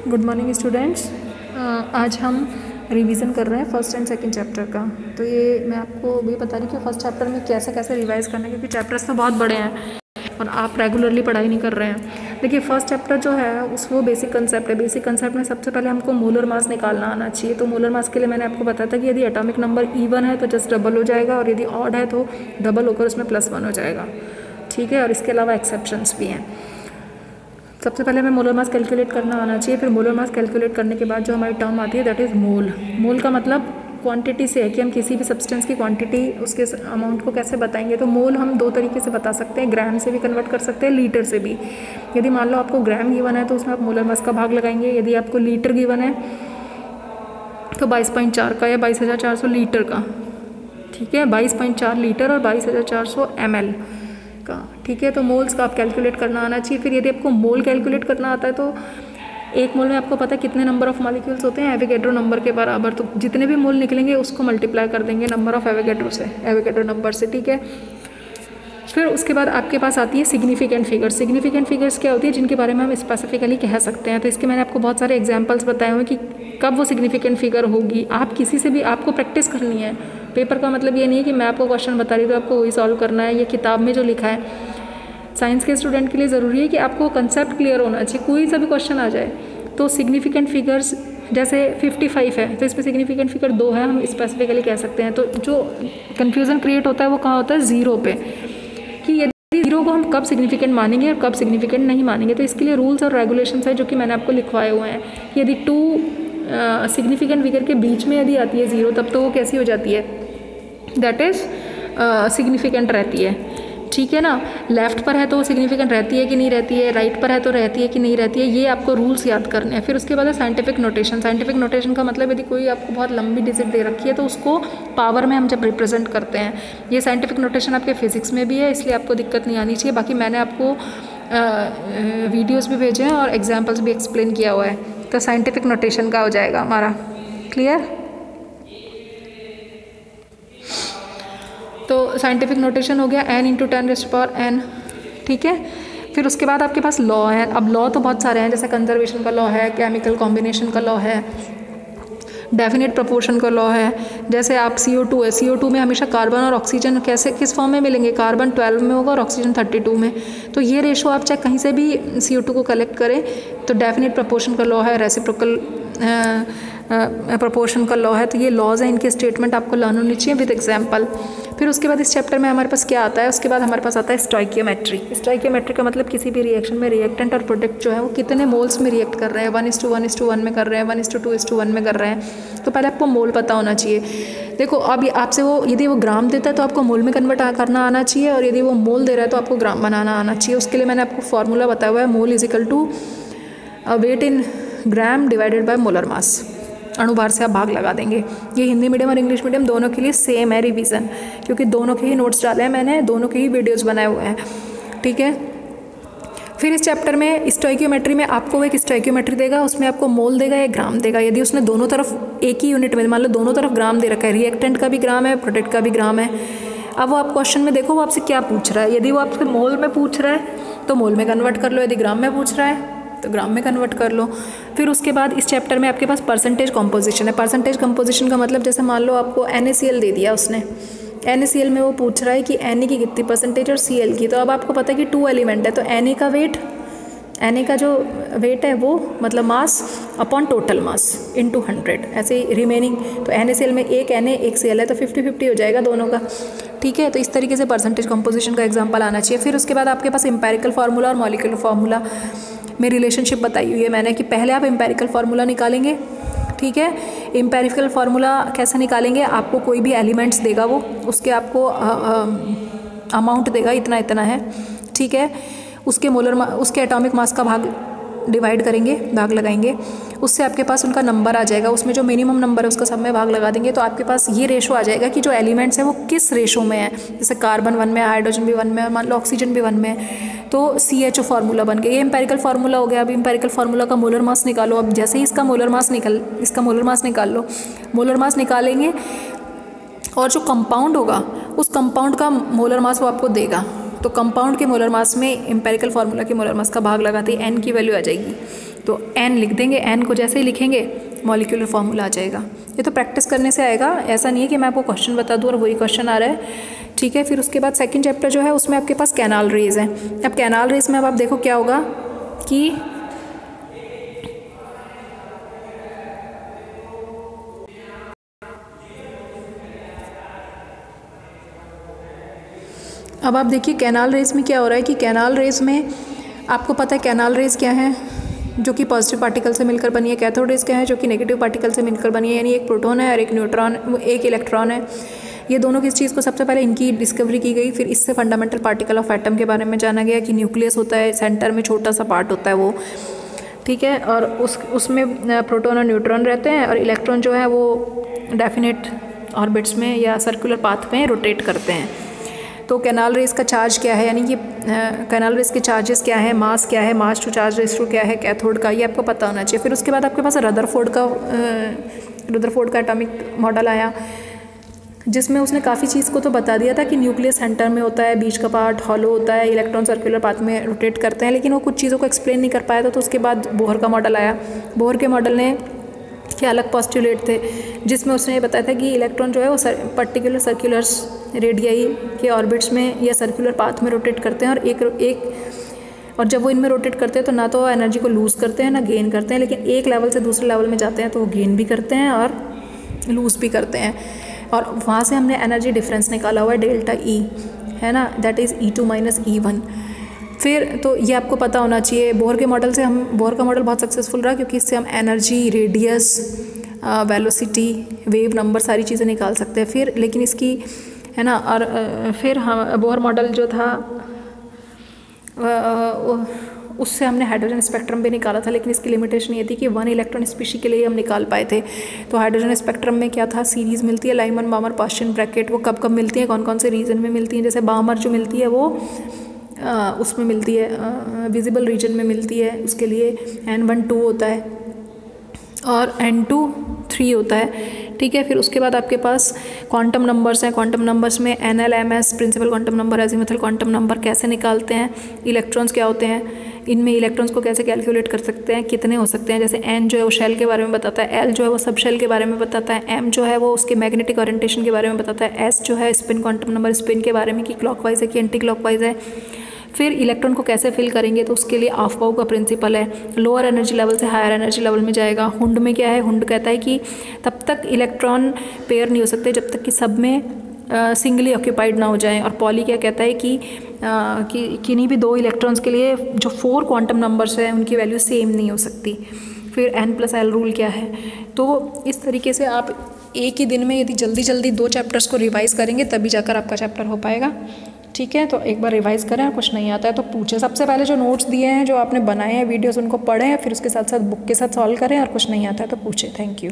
Good morning students. आज हम revision कर रहे हैं फर्स्ट एंड सेकंड चैप्टर का। तो ये मैं आपको भी बता रही कि फर्स्ट चैप्टर में कैसे कैसे रिवाइज करना है, क्योंकि चैप्टर्स तो बहुत बड़े हैं और आप रेगुलरली पढ़ाई नहीं कर रहे हैं। देखिए फर्स्ट चैप्टर जो है वो बेसिक कंसेप्ट है। बेसिक कंसेप्ट में सबसे पहले हमको मोलर मास निकालना आना चाहिए। तो मोलर मास के लिए मैंने आपको बताया था कि यदि एटॉमिक नंबर इवन है तो जस्ट डबल हो जाएगा, और यदि ऑड है तो डबल होकर उसमें +1 हो जाएगा। ठीक है, और इसके अलावा एक्सेप्शंस भी हैं। सबसे पहले हमें मोलर मास कैलकुलेट करना आना चाहिए। फिर मोलर मास कैलकुलेट करने के बाद जो हमारी टर्म आती है दैट इज़ मोल। मोल का मतलब क्वांटिटी से है कि हम किसी भी सब्सटेंस की क्वांटिटी उसके अमाउंट को कैसे बताएंगे। तो मोल हम दो तरीके से बता सकते हैं, ग्राम से भी कन्वर्ट कर सकते हैं, लीटर से भी। यदि मान लो आपको ग्राम गिवन है तो उसमें आप मोलर मास का भाग लगाएंगे। यदि आपको लीटर गिवन है तो 22.4 का या 22,400 लीटर का। ठीक है, 22.4 लीटर और 22,400 ml का। ठीक है, तो मोल्स का आप कैलकुलेट करना आना चाहिए। फिर यदि आपको मोल कैलकुलेट करना आता है तो एक मोल में आपको पता है कितने नंबर ऑफ मॉलिक्यूल्स होते हैं, एवोगैड्रो नंबर के बराबर। तो जितने भी मोल निकलेंगे उसको मल्टीप्लाई कर देंगे नंबर ऑफ एवोगैड्रो से, एवोगैड्रो नंबर से। ठीक है, फिर उसके बाद आपके पास आती है सिग्निफिकेंट फिगर्स। सिग्निफिकेंट फिगर्स क्या होती है, जिनके बारे में हम स्पेसिफिकली कह सकते हैं। तो इसके मैंने आपको बहुत सारे एग्जांपल्स बताए हुए कि कब वो सिग्निफिकेंट फिगर होगी। आप किसी से भी आपको प्रैक्टिस करनी है। पेपर का मतलब ये नहीं है कि मैं आपको क्वेश्चन बता रही हूँ तो आपको वही सॉल्व करना है, ये किताब में जो लिखा है। साइंस के स्टूडेंट के लिए ज़रूरी है कि आपको कंसेप्ट क्लियर होना चाहिए, कोई सा भी क्वेश्चन आ जाए। तो सिग्निफिकेंट फिगर्स जैसे 55 है तो इसमें सिग्निफिकेंट फिगर 2 है, हम स्पेसिफिकली कह सकते हैं। तो जो कन्फ्यूज़न क्रिएट होता है वो कहाँ होता है, 0 पे, कि यदि 0 को हम कब सिग्निफिकेंट मानेंगे और कब सिग्निफिकेंट नहीं मानेंगे। तो इसके लिए रूल्स और रेगुलेशंस है जो कि मैंने आपको लिखवाए हुए हैं। कि यदि 2 सिग्निफिकेंट फिगर के बीच में यदि आती है 0 तब तो वो कैसी हो जाती है, दैट इज़ सिग्निफिकेंट रहती है। ठीक है ना, लेफ्ट पर है तो सिग्निफिकेंट रहती है कि नहीं रहती है, राइट पर है तो रहती है कि नहीं रहती है। ये आपको रूल्स याद करने हैं। फिर उसके बाद है साइंटिफिक नोटेशन। साइंटिफिक नोटेशन का मतलब यदि कोई आपको बहुत लंबी डिजिट दे रखी है तो उसको पावर में हम जब रिप्रेजेंट करते हैं। ये साइंटिफिक नोटेशन आपके फिजिक्स में भी है, इसलिए आपको दिक्कत नहीं आनी चाहिए। बाकी मैंने आपको वीडियोज़ भी भेजे हैं और एग्जाम्पल्स भी एक्सप्लेन किया हुआ है। तो साइंटिफिक नोटेशन का हो जाएगा हमारा क्लियर। तो साइंटिफिक नोटेशन हो गया n × 10⁻n। ठीक है, फिर उसके बाद आपके पास लॉ है। अब लॉ तो बहुत सारे हैं, जैसे कंजर्वेशन का लॉ है, केमिकल कॉम्बिनेशन का लॉ है, डेफिनेट प्रोपोर्शन का लॉ है। जैसे आप CO2 है, CO2 में हमेशा कार्बन और ऑक्सीजन किस फॉर्म में मिलेंगे, कार्बन 12 में होगा और ऑक्सीजन 32 में। तो ये रेशो आप चाहे कहीं से भी CO2 को कलेक्ट करें तो डेफिनेट प्रोपोर्शन का लॉ है, रेसिप्रोकल प्रोपोर्शन का लॉ है। तो ये लॉज हैं, इनके स्टेटमेंट आपको लर्न होनी चाहिए विद एग्जाम्पल। फिर उसके बाद इस चैप्टर में हमारे पास क्या आता है, उसके बाद हमारे पास आता है स्टोइकियोमेट्री। स्टोइकियोमेट्री का मतलब किसी भी रिएक्शन में रिएक्टेंट और प्रोडक्ट जो है वो कितने मोल्स में रिएक्ट कर रहे हैं, 1:1:1 में कर रहे हैं, 1:2:1 में कर रहे हैं। तो पहले आपको मोल पता होना चाहिए। देखो अब आपसे वो यदि वो ग्राम देता है तो आपको मोल में कन्वर्ट करना आना चाहिए, और यदि वो मोल दे रहा है तो आपको ग्राम बनाना आना चाहिए। उसके लिए मैंने आपको फॉर्मूला बताया हुआ है, mole = weight in gram divided by molar mass. अणुभार से आप भाग लगा देंगे। ये हिंदी मीडियम और इंग्लिश मीडियम दोनों के लिए सेम है रिवीजन, क्योंकि दोनों के ही नोट्स डाले हैं मैंने, दोनों के ही वीडियोस बनाए हुए हैं। ठीक है, फिर इस चैप्टर में स्टोइकियोमेट्री में आपको एक स्टोइकियोमेट्री देगा, उसमें आपको मोल देगा या ग्राम देगा। यदि उसने दोनों तरफ एक ही यूनिट में, मान लो दोनों तरफ ग्राम दे रखा है, रिएक्टेंट का भी ग्राम है, प्रोडक्ट का भी ग्राम है। अब वो आप क्वेश्चन में देखो वो आपसे क्या पूछ रहा है। यदि वो आपसे मोल में पूछ रहा है तो मोल में कन्वर्ट कर लो, यदि ग्राम में पूछ रहा है तो ग्राम में कन्वर्ट कर लो। फिर उसके बाद इस चैप्टर में आपके पास परसेंटेज कंपोजिशन है। परसेंटेज कंपोजिशन का मतलब जैसे मान लो आपको NaCl दे दिया उसने, NaCl में वो पूछ रहा है कि Na की कितनी परसेंटेज और Cl की। तो अब आपको पता है कि 2 एलिमेंट है, तो Na का वेट, Na का जो वेट है वो मतलब mass upon total mass into 100, ऐसे ही रिमेनिंग। तो NaCl में एक Na एक Cl है तो 50-50 हो जाएगा दोनों का। ठीक है, तो इस तरीके से परसेंटेज कंपोजिशन का एग्जाम्पल आना चाहिए। फिर उसके बाद आपके पास एम्पेरिकल फार्मूला और मॉलिक्यूलर फार्मूला में रिलेशनशिप बताई हुई है मैंने कि पहले आप एम्पेरिकल फार्मूला निकालेंगे। ठीक है, एम्पेरिकल फार्मूला कैसे निकालेंगे, आपको कोई भी एलिमेंट्स देगा वो, उसके आपको अमाउंट देगा, इतना इतना है। ठीक है, उसके एटॉमिक मास का भाग डिवाइड करेंगे, भाग लगाएंगे, उससे आपके पास उनका नंबर आ जाएगा, उसमें जो मिनिमम नंबर है उसका सब में भाग लगा देंगे। तो आपके पास ये रेशो आ जाएगा कि जो एलिमेंट्स हैं वो किस रेशो में है। जैसे कार्बन 1 में, हाइड्रोजन भी 1 में, मान लो ऑक्सीजन भी 1 में है, तो CHO फार्मूला बन गया। ये एम्पेरिकल फार्मूला हो गया। अब एम्पेरिकल फार्मूला का मोलर मास निकालो। अब जैसे ही इसका मोलर मास निकाल लो, मोलर मास निकालेंगे और जो कंपाउंड होगा उस कंपाउंड का मोलर मास वो आपको देगा। तो कंपाउंड के मोलर मास में एम्पेरिकल फार्मूला के मोलर मास का भाग लगाते ही n की वैल्यू आ जाएगी तो n लिख देंगे, n को जैसे ही लिखेंगे मॉलिक्यूलर फार्मूला आ जाएगा। ये तो प्रैक्टिस करने से आएगा, ऐसा नहीं है कि मैं आपको क्वेश्चन बता दूँ और वही क्वेश्चन आ रहा है, ठीक है। फिर उसके बाद सेकंड चैप्टर जो है उसमें आपके पास कैनाल रेज है। अब कैनाल रेज में अब आप देखो क्या होगा कि अब आप देखिए कैनाल रेज में क्या हो रहा है कि कैनाल रेज में आपको पता है कैनाल रेज क्या है, जो कि पॉजिटिव पार्टिकल से मिलकर बनी है। कैथोड रेज क्या है, जो कि नेगेटिव पार्टिकल से मिलकर बनी है, यानी एक प्रोटॉन है और एक न्यूट्रॉन, एक इलेक्ट्रॉन है। ये दोनों किस चीज़ को सबसे पहले इनकी डिस्कवरी की गई, फिर इससे फंडामेंटल पार्टिकल ऑफ एटम के बारे में जाना गया कि न्यूक्लियस होता है, सेंटर में छोटा सा पार्ट होता है वो, ठीक है, और उसमें प्रोटॉन और न्यूट्रॉन रहते हैं, और इलेक्ट्रॉन जो है वो डेफिनेट ऑर्बिट्स में या सर्कुलर पाथ में रोटेट करते हैं। तो कैनाल रेस का चार्ज क्या है, यानी कि कैनाल रेस के चार्जेस क्या है, मास क्या है, मास टू चार्ज रेशियो क्या है कैथोड का, ये आपको पता होना चाहिए। फिर उसके बाद आपके पास रदरफोर्ड का एटॉमिक मॉडल आया, जिसमें उसने काफ़ी चीज़ को तो बता दिया था कि न्यूक्लियस सेंटर में होता है, बीच का पार्ट हॉलो होता है, इलेक्ट्रॉन सर्कुलर पाथ में रोटेट करते हैं, लेकिन वो कुछ चीज़ों को एक्सप्लेन नहीं कर पाया था। तो उसके बाद बोहर का मॉडल आया। बोहर के मॉडल ने के अलग पोस्टुलेट थे, जिसमें उसने ये बताया था कि इलेक्ट्रॉन जो है वो पर्टिकुलर सर्कुलर रेडियाई के ऑर्बिट्स में या सर्कुलर पाथ में रोटेट करते हैं, और जब वो इनमें रोटेट करते हैं तो ना तो एनर्जी को लूज़ करते हैं ना गेन करते हैं, लेकिन एक लेवल से दूसरे लेवल में जाते हैं तो वो गेन भी करते हैं और लूज़ भी करते हैं। और वहाँ से हमने एनर्जी डिफरेंस निकाला हुआ है डेल्टा ई, है ना, दैट इज़ E2 - E1। फिर तो ये आपको पता होना चाहिए। बोहर के मॉडल से बोहर का मॉडल बहुत सक्सेसफुल रहा, क्योंकि इससे हम energy, radius, velocity, wave number सारी चीज़ें निकाल सकते हैं। फिर लेकिन इसकी, है ना, और फिर हम बोहर मॉडल जो था उससे हमने हाइड्रोजन स्पेक्ट्रम भी निकाला था, लेकिन इसकी लिमिटेशन ये थी कि 1 इलेक्ट्रॉन स्पीशी के लिए हम निकाल पाए थे। तो हाइड्रोजन स्पेक्ट्रम में क्या था, सीरीज़ मिलती है लाइमन बामर पाश्चियन ब्रैकेट। वो कब कब मिलती है, कौन कौन से रीजन में मिलती हैं, जैसे बामर जो मिलती है वो उसमें मिलती है विजिबल रीजन में मिलती है, उसके लिए N1 2 होता है और N2 3 होता है, ठीक है। फिर उसके बाद आपके पास क्वांटम नंबर्स हैं। क्वांटम नंबर्स में NL, MS, principal quantum number, azimuthal quantum number कैसे निकालते हैं। इलेक्ट्रॉन्स क्या होते हैं, इनमें इलेक्ट्रॉन्स को कैसे कैलकुलेट कर सकते हैं, कितने हो सकते हैं। जैसे N जो है वो शेल के बारे में बताता है, L जो है वो सब शेल के बारे में बताता है, M जो है वो उसके मैग्नेटिक ओरिएंटेशन के बारे में बताता है, S जो है स्पिन क्वांटम नंबर, स्पिन के बारे में कि क्लॉकवाइज है कि एंटी क्लॉकवाइज है। फिर इलेक्ट्रॉन को कैसे फिल करेंगे, तो उसके लिए ऑफ-बाउ का प्रिंसिपल है, लोअर एनर्जी लेवल से हायर एनर्जी लेवल में जाएगा। हुंड में क्या है, हुंड कहता है कि तब तक इलेक्ट्रॉन पेयर नहीं हो सकते जब तक कि सब में सिंगली ऑक्यूपाइड ना हो जाएं। और पॉली क्या कहता है कि किन्हीं भी 2 इलेक्ट्रॉन्स के लिए जो 4 क्वांटम नंबर्स हैं उनकी वैल्यू सेम नहीं हो सकती। फिर N+L रूल क्या है। तो इस तरीके से आप एक ही दिन में यदि जल्दी जल्दी 2 चैप्टर्स को रिवाइज करेंगे तभी जाकर आपका चैप्टर हो पाएगा, ठीक है। तो एक बार रिवाइज करें, कुछ नहीं आता है तो पूछें। सबसे पहले जो नोट्स दिए हैं, जो आपने बनाए हैं वीडियोस, उनको पढ़ें, फिर उसके साथ साथ बुक के साथ सॉल्व करें, और कुछ नहीं आता है तो पूछें। Thank you.